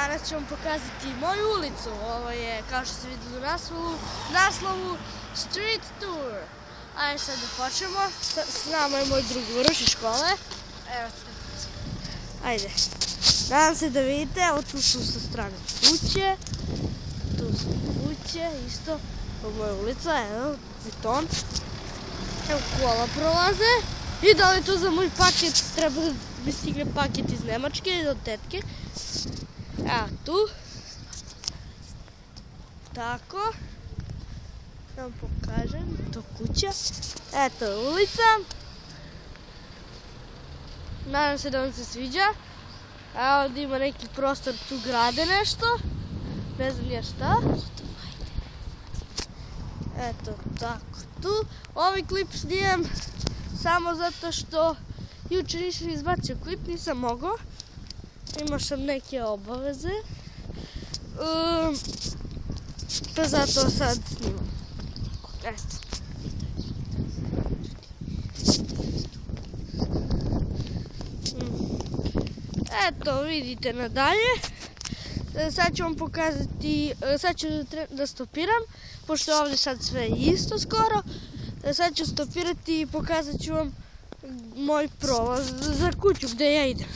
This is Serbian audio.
Danas ću vam pokazati moju ulicu. Ovo je, kao što se vidi u naslovu, Street Tour. Ajde sad da počnemo. S nama je moj drug Uroš iz škole. Evo sad. Ajde. Nadam se da vidite, evo tu su sa strane kuće. Tu su kuće, isto. Ovo je moja ulica, evo, beton. Evo kola prolaze. I da li to za moj paket, treba da mi stigne paket iz Nemačke, od tetke. Evo tu. Tako. Da vam pokažem, to kuća. Eto je ulica. Nadam se da vam se sviđa. Evo ovdje ima neki prostor, tu grade nešto. Ne znam nije šta. Eto tako tu. Ovaj klip snimam samo zato što jučer nisam izbacio klip, nisam mogao. Imao sam neke obaveze. Pa zato sad snimam. Eto. Eto, vidite nadalje. Sad ću vam pokazati, sad ću da stopiram, pošto je ovdje sad sve isto skoro. Sad ću stopirati i pokazat ću vam moj prolaz za kuću gdje ja idem.